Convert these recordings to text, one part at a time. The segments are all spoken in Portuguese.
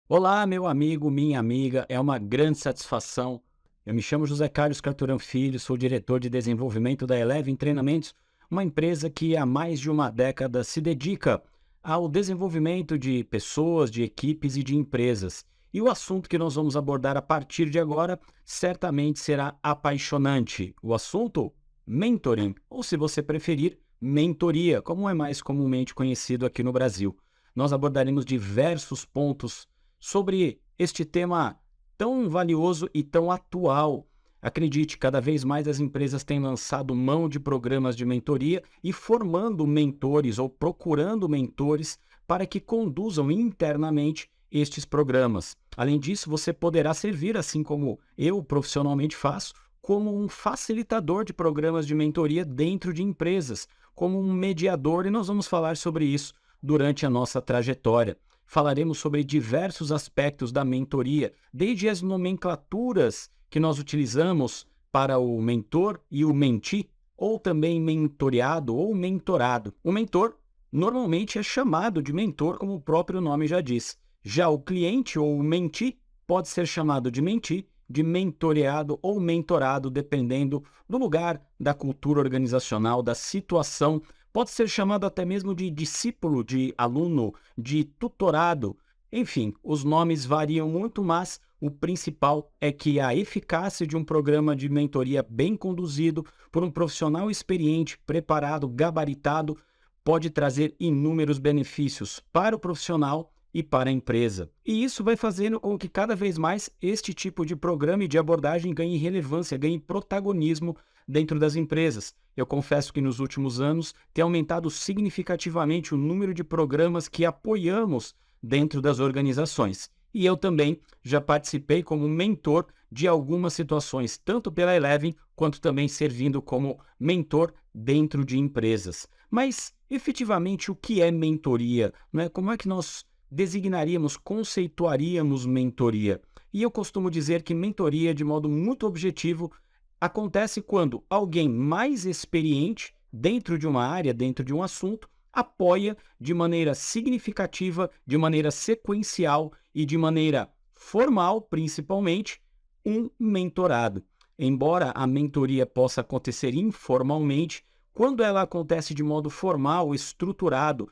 Olá, meu amigo, minha amiga, é uma grande satisfação. Eu me chamo José Carlos Carturan Filho, sou diretor de desenvolvimento da Eleven Treinamentos, uma empresa que há mais de uma década se dedica ao desenvolvimento de pessoas, de equipes e de empresas. E o assunto que nós vamos abordar a partir de agora certamente será apaixonante. O assunto? Mentoring, ou se você preferir, mentoria, como é mais comumente conhecido aqui no Brasil. Nós abordaremos diversos pontos sobre este tema tão valioso e tão atual. Acredite, cada vez mais as empresas têm lançado mão de programas de mentoria e formando mentores ou procurando mentores para que conduzam internamente estes programas. Além disso, você poderá servir, assim como eu profissionalmente faço, como um facilitador de programas de mentoria dentro de empresas, como um mediador, e nós vamos falar sobre isso durante a nossa trajetória. Falaremos sobre diversos aspectos da mentoria, desde as nomenclaturas que nós utilizamos para o mentor e o mentee, ou também mentoreado ou mentorado. O mentor normalmente é chamado de mentor, como o próprio nome já diz. Já o cliente ou o mentee pode ser chamado de mentee, de mentoreado ou mentorado, dependendo do lugar, da cultura organizacional, da situação. Pode ser chamado até mesmo de discípulo, de aluno, de tutorado. Enfim, os nomes variam muito, mas o principal é que a eficácia de um programa de mentoria bem conduzido por um profissional experiente, preparado, gabaritado, pode trazer inúmeros benefícios para o profissional e para a empresa. E isso vai fazendo com que cada vez mais este tipo de programa e de abordagem ganhe relevância, ganhe protagonismo dentro das empresas. Eu confesso que nos últimos anos tem aumentado significativamente o número de programas que apoiamos dentro das organizações. E eu também já participei como mentor de algumas situações, tanto pela Eleven, quanto também servindo como mentor dentro de empresas. Mas, efetivamente, o que é mentoria? Não é? Como é que nós designaríamos, conceituaríamos mentoria? E eu costumo dizer que mentoria, de modo muito objetivo, acontece quando alguém mais experiente dentro de uma área, dentro de um assunto, apoia de maneira significativa, de maneira sequencial e de maneira formal, principalmente, um mentorado. Embora a mentoria possa acontecer informalmente, quando ela acontece de modo formal, estruturado,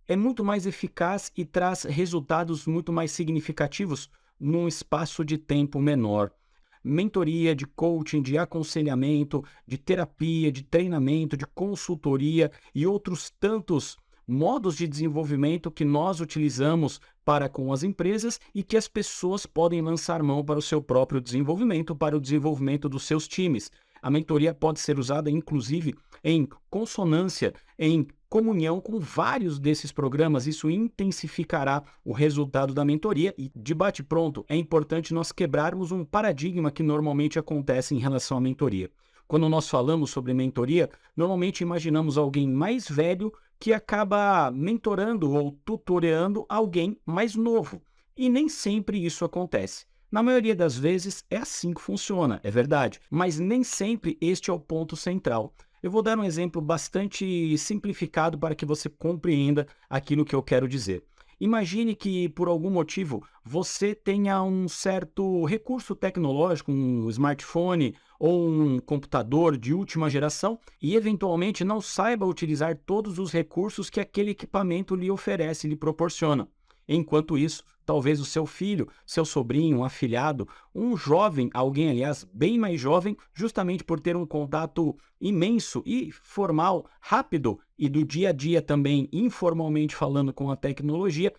é muito mais eficaz e traz resultados muito mais significativos num espaço de tempo menor. Mentoria, de coaching, de aconselhamento, de terapia, de treinamento, de consultoria e outros tantos modos de desenvolvimento que nós utilizamos para com as empresas e que as pessoas podem lançar mão para o seu próprio desenvolvimento, para o desenvolvimento dos seus times. A mentoria pode ser usada, inclusive, em consonância, em comunhão com vários desses programas. Isso intensificará o resultado da mentoria e, de bate-pronto, é importante nós quebrarmos um paradigma que normalmente acontece em relação à mentoria. Quando nós falamos sobre mentoria, normalmente imaginamos alguém mais velho que acaba mentorando ou tutoreando alguém mais novo. E nem sempre isso acontece. Na maioria das vezes é assim que funciona, é verdade, mas nem sempre este é o ponto central. Eu vou dar um exemplo bastante simplificado para que você compreenda aquilo que eu quero dizer. Imagine que, por algum motivo, você tenha um certo recurso tecnológico, um smartphone ou um computador de última geração e, eventualmente, não saiba utilizar todos os recursos que aquele equipamento lhe oferece, lhe proporciona. Enquanto isso, talvez o seu filho, seu sobrinho, um afilhado, um jovem, alguém, aliás, bem mais jovem, justamente por ter um contato imenso e formal, rápido e do dia a dia também, informalmente falando com a tecnologia,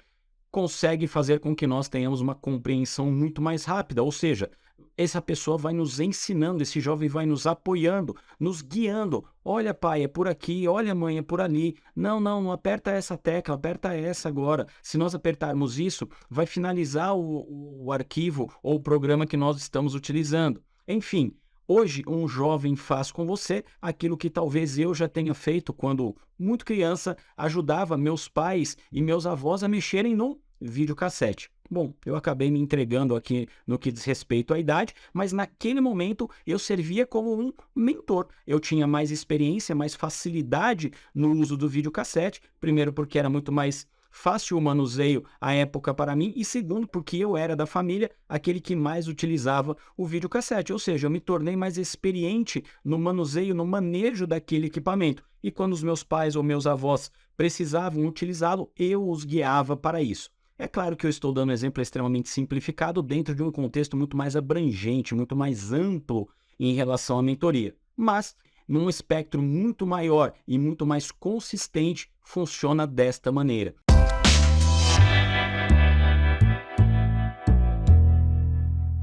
consegue fazer com que nós tenhamos uma compreensão muito mais rápida, ou seja, essa pessoa vai nos ensinando, esse jovem vai nos apoiando, nos guiando. Olha, pai, é por aqui, olha, mãe, é por ali. Não, não, não aperta essa tecla, aperta essa agora. Se nós apertarmos isso, vai finalizar o arquivo ou o programa que nós estamos utilizando. Enfim, hoje um jovem faz com você aquilo que talvez eu já tenha feito quando, muito criança, ajudava meus pais e meus avós a mexerem no videocassete. Bom, eu acabei me entregando aqui no que diz respeito à idade, mas naquele momento eu servia como um mentor. Eu tinha mais experiência, mais facilidade no uso do videocassete, primeiro porque era muito mais fácil o manuseio à época para mim, e segundo, porque eu era da família aquele que mais utilizava o videocassete, ou seja, eu me tornei mais experiente no manuseio, no manejo daquele equipamento. E quando os meus pais ou meus avós precisavam utilizá-lo, eu os guiava para isso. É claro que eu estou dando um exemplo extremamente simplificado dentro de um contexto muito mais abrangente, muito mais amplo em relação à mentoria. Mas, num espectro muito maior e muito mais consistente, funciona desta maneira.